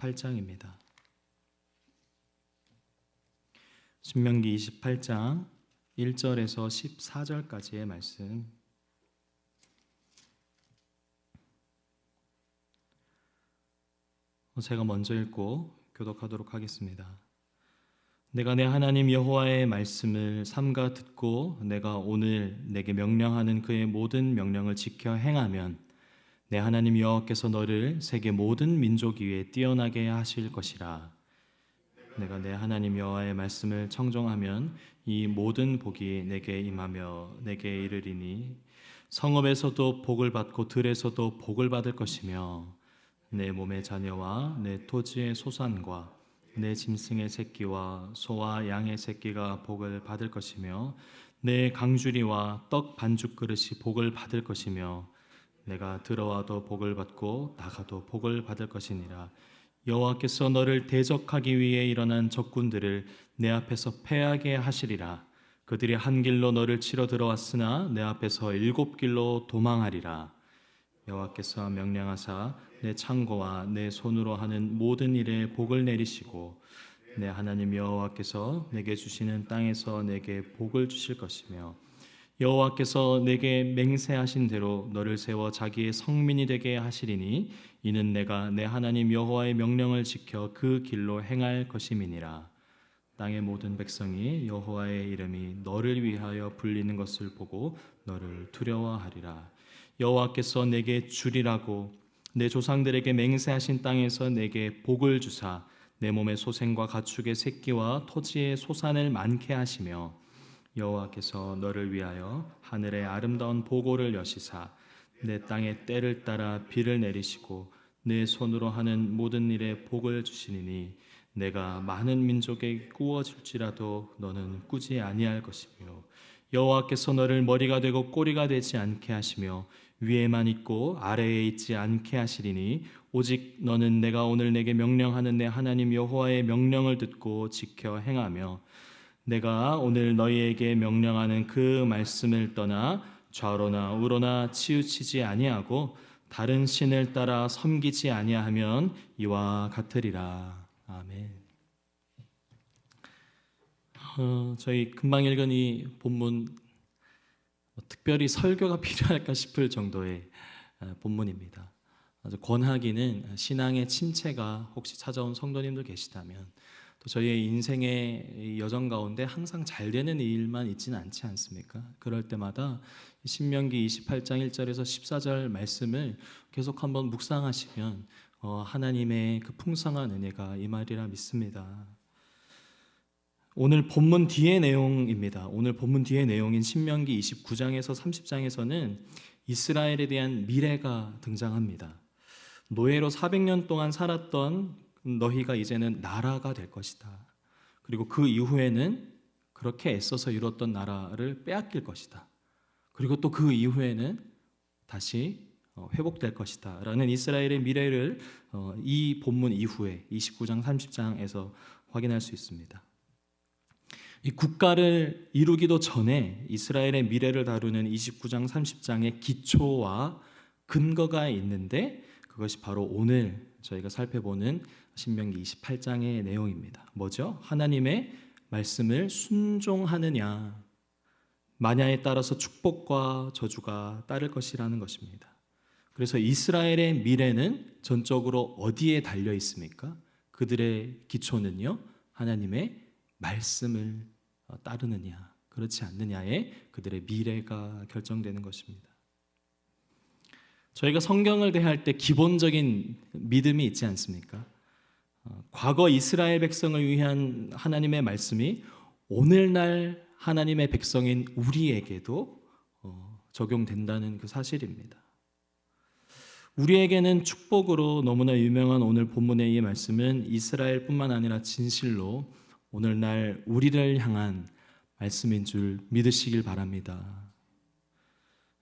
8장입니다. 신명기 28장 1절에서 14절까지의 말씀. 제가 먼저 읽고 교독하도록 하겠습니다. 내가 내 하나님 여호와의 말씀을 삼가 듣고 내가 오늘 내게 명령하는 그의 모든 명령을 지켜 행하면 내 하나님 여호와께서 너를 세계 모든 민족 위에 뛰어나게 하실 것이라. 내가 내 하나님 여호와의 말씀을 청종하면 이 모든 복이 내게 임하며 내게 이르리니 성읍에서도 복을 받고 들에서도 복을 받을 것이며 내 몸의 자녀와 내 토지의 소산과 내 짐승의 새끼와 소와 양의 새끼가 복을 받을 것이며 내 강주리와 떡 반죽 그릇이 복을 받을 것이며 내가 들어와도 복을 받고 나가도 복을 받을 것이니라. 여호와께서 너를 대적하기 위해 일어난 적군들을 내 앞에서 패하게 하시리라. 그들이 한 길로 너를 치러 들어왔으나 내 앞에서 7 길로 도망하리라. 여호와께서 명령하사 내 창고와 내 손으로 하는 모든 일에 복을 내리시고 내 하나님 여호와께서 내게 주시는 땅에서 내게 복을 주실 것이며 여호와께서 내게 맹세하신 대로 너를 세워 자기의 성민이 되게 하시리니 이는 내가 내 하나님 여호와의 명령을 지켜 그 길로 행할 것임이니라. 땅의 모든 백성이 여호와의 이름이 너를 위하여 불리는 것을 보고 너를 두려워하리라. 여호와께서 내게 주리라고 내 조상들에게 맹세하신 땅에서 내게 복을 주사 내 몸의 소생과 가축의 새끼와 토지의 소산을 많게 하시며 여호와께서 너를 위하여 하늘의 아름다운 보고를 여시사 내 땅의 때를 따라 비를 내리시고 내 손으로 하는 모든 일에 복을 주시니 내가 많은 민족에 꾸어줄지라도 너는 꾸지 아니할 것이며 여호와께서 너를 머리가 되고 꼬리가 되지 않게 하시며 위에만 있고 아래에 있지 않게 하시리니 오직 너는 내가 오늘 내게 명령하는 내 하나님 여호와의 명령을 듣고 지켜 행하며 내가 오늘 너희에게 명령하는 그 말씀을 떠나 좌로나 우로나 치우치지 아니하고 다른 신을 따라 섬기지 아니하면 이와 같으리라. 아멘. 저희 금방 읽은 이 본문 특별히 설교가 필요할까 싶을 정도의 본문입니다. 아주 권하기는 신앙의 침체가 혹시 찾아온 성도님들 계시다면 또 저희의 인생의 여정 가운데 항상 잘 되는 일만 있지는 않지 않습니까? 그럴 때마다 신명기 28장 1절에서 14절 말씀을 계속 한번 묵상하시면 하나님의 그 풍성한 은혜가 임하리라 믿습니다. 오늘 본문 뒤의 내용입니다. 오늘 본문 뒤의 내용인 신명기 29장에서 30장에서는 이스라엘에 대한 미래가 등장합니다. 노예로 400년 동안 살았던 너희가 이제는 나라가 될 것이다. 그리고 그 이후에는 그렇게 애써서 이뤘던 나라를 빼앗길 것이다. 그리고 또 그 이후에는 다시 회복될 것이다 라는 이스라엘의 미래를 이 본문 이후에 29장 30장에서 확인할 수 있습니다. 이 국가를 이루기도 전에 이스라엘의 미래를 다루는 29장 30장의 기초와 근거가 있는데 그것이 바로 오늘 저희가 살펴보는 신명기 28장의 내용입니다. 뭐죠? 하나님의 말씀을 순종하느냐, 마냐에 따라서 축복과 저주가 따를 것이라는 것입니다. 그래서 이스라엘의 미래는 전적으로 어디에 달려 있습니까? 그들의 기초는요, 하나님의 말씀을 따르느냐, 그렇지 않느냐에 그들의 미래가 결정되는 것입니다. 저희가 성경을 대할 때 기본적인 믿음이 있지 않습니까? 과거 이스라엘 백성을 위한 하나님의 말씀이 오늘날 하나님의 백성인 우리에게도 적용된다는 그 사실입니다. 우리에게는 축복으로 너무나 유명한 오늘 본문의 이 말씀은 이스라엘뿐만 아니라 진실로 오늘날 우리를 향한 말씀인 줄 믿으시길 바랍니다.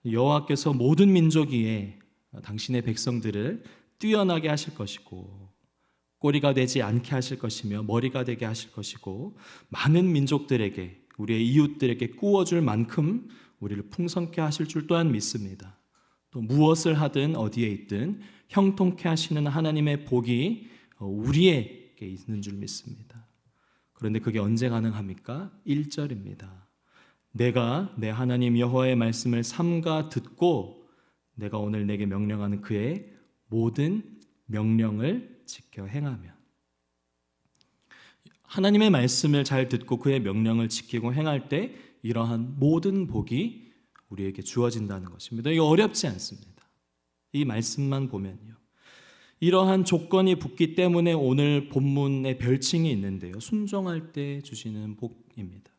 여호와께서 모든 민족 위에 당신의 백성들을 뛰어나게 하실 것이고 꼬리가 되지 않게 하실 것이며 머리가 되게 하실 것이고 많은 민족들에게 우리의 이웃들에게 꾸어줄 만큼 우리를 풍성케 하실 줄 또한 믿습니다. 또 무엇을 하든 어디에 있든 형통케 하시는 하나님의 복이 우리에게 있는 줄 믿습니다. 그런데 그게 언제 가능합니까? 1절입니다. 내가 내 하나님 여호와의 말씀을 삼가 듣고 내가 오늘 내게 명령하는 그의 모든 명령을 지켜 행하면. 하나님의 말씀을 잘 듣고 그의 명령을 지키고 행할 때 이러한 모든 복이 우리에게 주어진다는 것입니다. 이거 어렵지 않습니다. 이 말씀만 보면요. 이러한 조건이 붙기 때문에 오늘 본문의 별칭이 있는데요. 순종할 때 주시는 복입니다.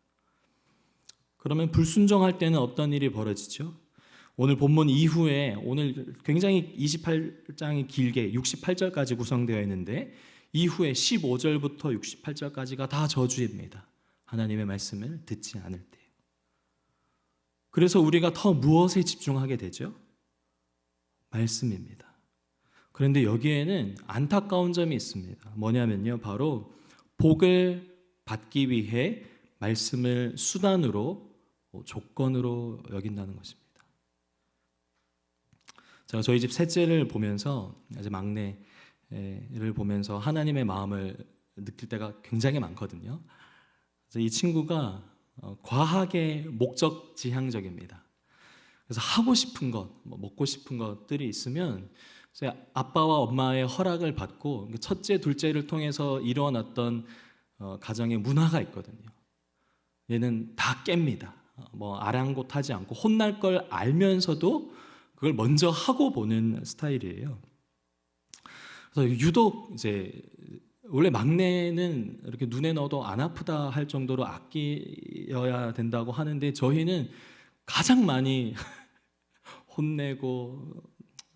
그러면 불순종할 때는 어떤 일이 벌어지죠? 오늘 본문 이후에 오늘 굉장히 28장이 길게 68절까지 구성되어 있는데 이후에 15절부터 68절까지가 다 저주입니다. 하나님의 말씀을 듣지 않을 때. 그래서 우리가 더 무엇에 집중하게 되죠? 말씀입니다. 그런데 여기에는 안타까운 점이 있습니다. 뭐냐면요. 바로 복을 받기 위해 말씀을 수단으로 조건으로 여긴다는 것입니다. 제가 저희 집 셋째를 보면서 아주 막내를 보면서 하나님의 마음을 느낄 때가 굉장히 많거든요. 그래서 이 친구가 과하게 목적 지향적입니다. 그래서 하고 싶은 것, 먹고 싶은 것들이 있으면 아빠와 엄마의 허락을 받고 첫째, 둘째를 통해서 이루어놨던 가정의 문화가 있거든요. 얘는 다 깹니다. 아랑곳하지 않고 혼날 걸 알면서도 그걸 먼저 하고 보는 스타일이에요. 그래서 유독 이제 원래 막내는 이렇게 눈에 넣어도 안 아프다 할 정도로 아껴야 된다고 하는데 저희는 가장 많이 혼내고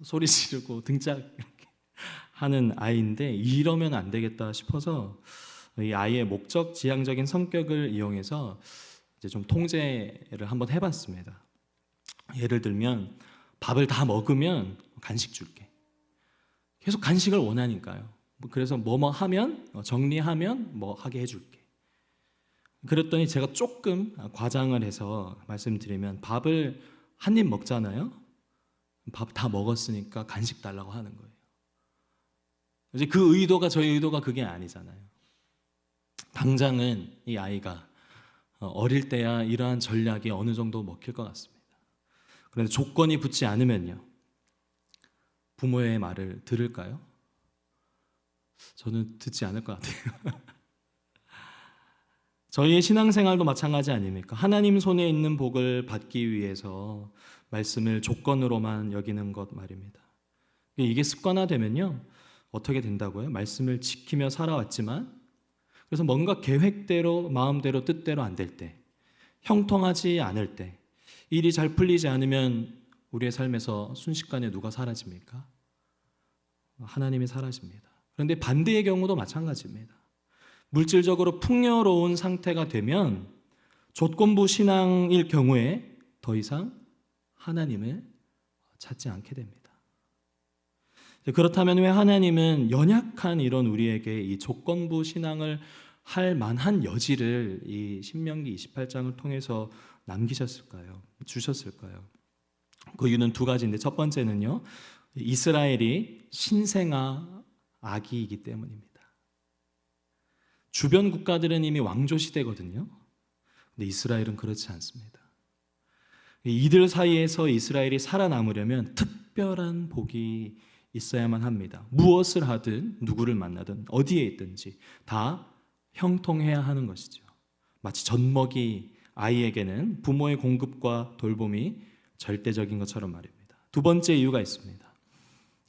소리 지르고 등짝 이렇게 하는 아이인데 이러면 안 되겠다 싶어서 이 아이의 목적 지향적인 성격을 이용해서 이제 좀 통제를 한번 해봤습니다. 예를 들면 밥을 다 먹으면 간식 줄게. 계속 간식을 원하니까요. 그래서 뭐뭐 하면 정리하면 뭐 하게 해줄게. 그랬더니 제가 조금 과장을 해서 말씀드리면 밥을 한 입 먹잖아요. 밥 다 먹었으니까 간식 달라고 하는 거예요. 이제 그 의도가 저희 의도가 그게 아니잖아요. 당장은 이 아이가 어릴 때야 이러한 전략이 어느 정도 먹힐 것 같습니다. 그런데 조건이 붙지 않으면요. 부모의 말을 들을까요? 저는 듣지 않을 것 같아요. 저희의 신앙생활도 마찬가지 아닙니까? 하나님 손에 있는 복을 받기 위해서 말씀을 조건으로만 여기는 것 말입니다. 이게 습관화되면요. 어떻게 된다고요? 말씀을 지키며 살아왔지만 그래서 뭔가 계획대로 마음대로 뜻대로 안 될 때 형통하지 않을 때 일이 잘 풀리지 않으면 우리의 삶에서 순식간에 누가 사라집니까? 하나님이 사라집니다. 그런데 반대의 경우도 마찬가지입니다. 물질적으로 풍요로운 상태가 되면 조건부 신앙일 경우에 더 이상 하나님을 찾지 않게 됩니다. 그렇다면 왜 하나님은 연약한 이런 우리에게 이 조건부 신앙을 할 만한 여지를 이 신명기 28장을 통해서 남기셨을까요? 주셨을까요? 그 이유는 두 가지인데 첫 번째는요. 이스라엘이 신생아 아기이기 때문입니다. 주변 국가들은 이미 왕조 시대거든요. 근데 이스라엘은 그렇지 않습니다. 이들 사이에서 이스라엘이 살아남으려면 특별한 복이 있어야만 합니다. 무엇을 하든 누구를 만나든 어디에 있든지 다 형통해야 하는 것이죠. 마치 젖먹이 아이에게는 부모의 공급과 돌봄이 절대적인 것처럼 말입니다. 두 번째 이유가 있습니다.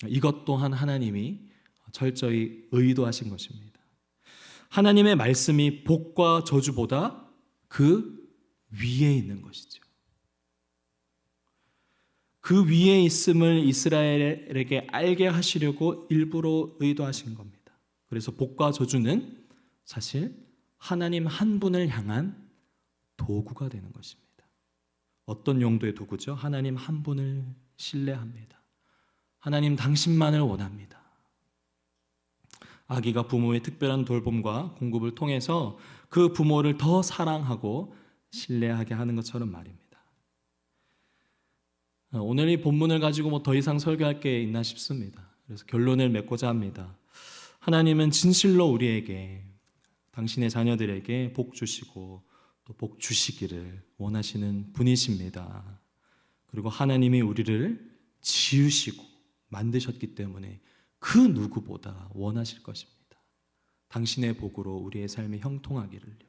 이것 또한 하나님이 철저히 의도하신 것입니다. 하나님의 말씀이 복과 저주보다 그 위에 있는 것이죠. 그 위에 있음을 이스라엘에게 알게 하시려고 일부러 의도하신 겁니다. 그래서 복과 저주는 사실 하나님 한 분을 향한 도구가 되는 것입니다. 어떤 용도의 도구죠? 하나님 한 분을 신뢰합니다. 하나님 당신만을 원합니다. 아기가 부모의 특별한 돌봄과 공급을 통해서 그 부모를 더 사랑하고 신뢰하게 하는 것처럼 말입니다. 오늘 이 본문을 가지고 더 이상 설교할 게 있나 싶습니다. 그래서 결론을 맺고자 합니다. 하나님은 진실로 우리에게, 당신의 자녀들에게 복 주시고 또 복 주시기를 원하시는 분이십니다. 그리고 하나님이 우리를 지으시고 만드셨기 때문에 그 누구보다 원하실 것입니다. 당신의 복으로 우리의 삶이 형통하기를요.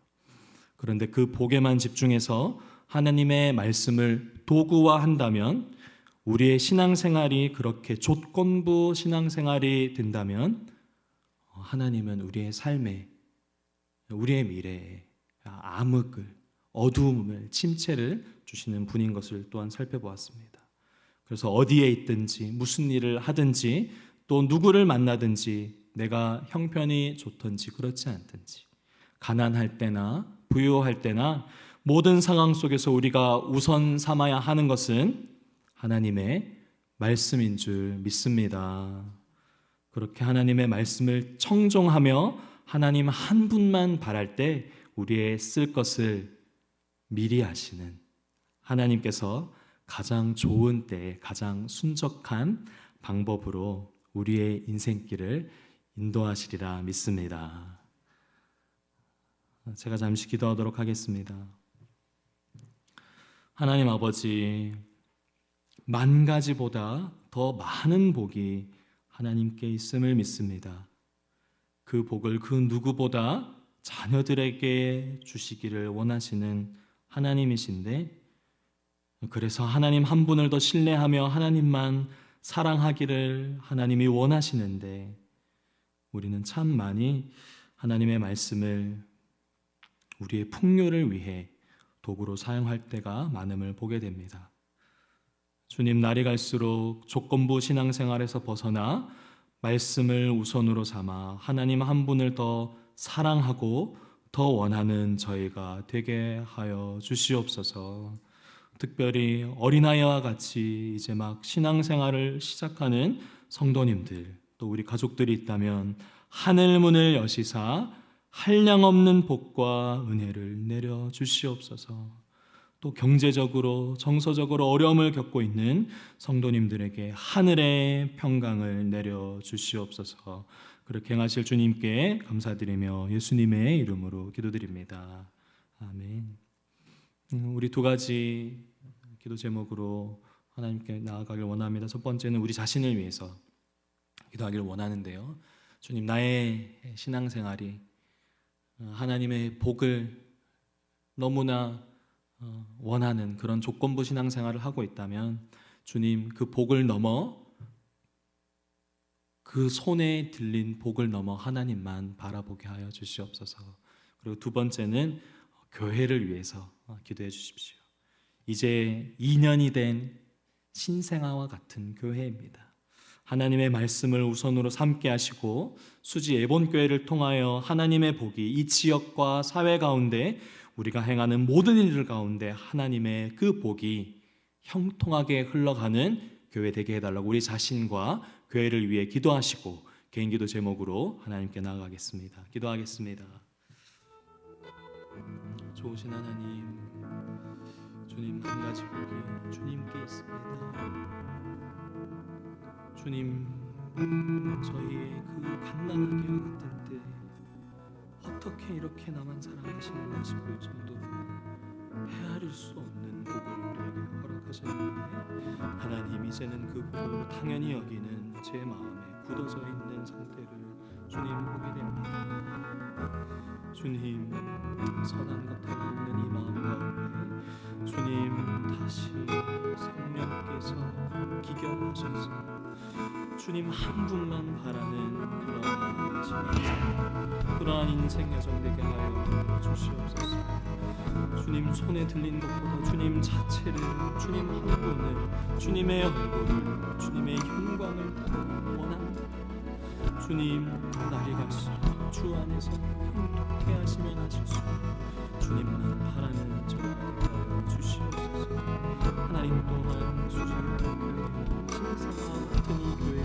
그런데 그 복에만 집중해서 하나님의 말씀을 도구화한다면, 우리의 신앙생활이 그렇게 조건부 신앙생활이 된다면 하나님은 우리의 삶에, 우리의 미래에 암흑을, 어두움을, 침체를 주시는 분인 것을 또한 살펴보았습니다. 그래서 어디에 있든지 무슨 일을 하든지 또 누구를 만나든지 내가 형편이 좋든지 그렇지 않든지, 가난할 때나 부유할 때나 모든 상황 속에서 우리가 우선 삼아야 하는 것은 하나님의 말씀인 줄 믿습니다. 그렇게 하나님의 말씀을 청종하며 하나님 한 분만 바랄 때 우리의 쓸 것을 미리 아시는 하나님께서 가장 좋은 때에 가장 순적한 방법으로 우리의 인생길을 인도하시리라 믿습니다. 제가 잠시 기도하도록 하겠습니다. 하나님 아버지, 만 가지보다 더 많은 복이 하나님께 있음을 믿습니다. 그 복을 그 누구보다 자녀들에게 주시기를 원하시는 하나님이신데, 그래서 하나님 한 분을 더 신뢰하며 하나님만 사랑하기를 하나님이 원하시는데, 우리는 참 많이 하나님의 말씀을 우리의 풍요를 위해 도구로 사용할 때가 많음을 보게 됩니다. 주님, 날이 갈수록 조건부 신앙생활에서 벗어나 말씀을 우선으로 삼아 하나님 한 분을 더 사랑하고 더 원하는 저희가 되게 하여 주시옵소서. 특별히 어린아이와 같이 이제 막 신앙생활을 시작하는 성도님들, 또 우리 가족들이 있다면 하늘 문을 여시사 한량없는 복과 은혜를 내려 주시옵소서. 또 경제적으로 정서적으로 어려움을 겪고 있는 성도님들에게 하늘의 평강을 내려 주시옵소서. 그렇게 행하실 주님께 감사드리며 예수님의 이름으로 기도드립니다. 아멘. 우리 두 가지 기도 제목으로 하나님께 나아가길 원합니다. 첫 번째는 우리 자신을 위해서 기도하기를 원하는데요. 주님, 나의 신앙생활이 하나님의 복을 너무나 원하는 그런 조건부 신앙생활을 하고 있다면, 주님, 그 복을 넘어, 그 손에 들린 복을 넘어 하나님만 바라보게 하여 주시옵소서. 그리고 두 번째는 교회를 위해서 기도해 주십시오. 이제 2년이 된 신생아와 같은 교회입니다. 하나님의 말씀을 우선으로 삼게 하시고 수지 예본교회를 통하여 하나님의 복이 이 지역과 사회 가운데 우리가 행하는 모든 일들 가운데 하나님의 그 복이 형통하게 흘러가는 교회 되게 해달라고 우리 자신과 교회를 위해 기도하시고 개인 기도 제목으로 하나님께 나아가겠습니다. 기도하겠습니다. 좋으신 하나님, 주님, 한 가지 복이 주님께 있습니다. 주님, 저희의 그 갓난아기와 같은 때 어떻게 이렇게 나만 사랑하시는가 싶을 정도로 헤아릴 수 없는 복을 우리에게 허락하셨는데, 하나님, 이제는 그 복을 당연히 여기는 제 마음에 굳어져 있는 상태를 주님 보게 됩니다. 주님, 선한 것 하나 없는 이 마음 가운데 주님 다시 성령께서 기경하셔서 주님 한 분만 바라는 그러한 인생 여정 되게 하여 주시옵소서. 주님 손에 들린 것보다 주님 자체를, 주님 한 분을, 주님의 얼굴을, 주님의 영광을 원합니다. 주님, 날이 갈수록 주 안에서 형통케 하시면 하실수록 주님만 바라는 저희가 되어 주시옵소서. 하나님 또한 주님의 신성과 같은 이 교회,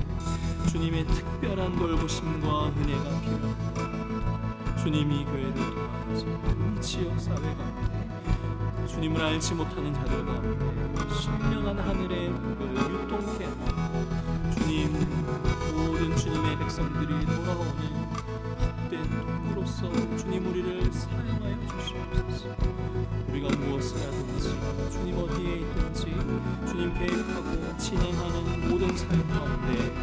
주님의 특별한 돌보심과 은혜가 필요합니다. 주님이 교회를 통하여서 이 지역 사회 가운데 주님을 알지 못하는 자들 가운데 신령한 하늘의 복을 유통케 하고 주님, 모든 주님의 백성들이 돌아오는 헛된 도구로서 주님 우리를 사용하여 주시옵소서. 우리가 무엇을 하든지 주님 어디에 있든지 주님 계획하고 진행하는 모든 삶 가운데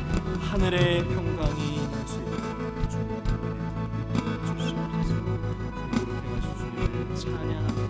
하늘의 평강이 날 수 있도록 주님 은혜 주시옵소서. 그렇게 하시 주님을 찬양합니다.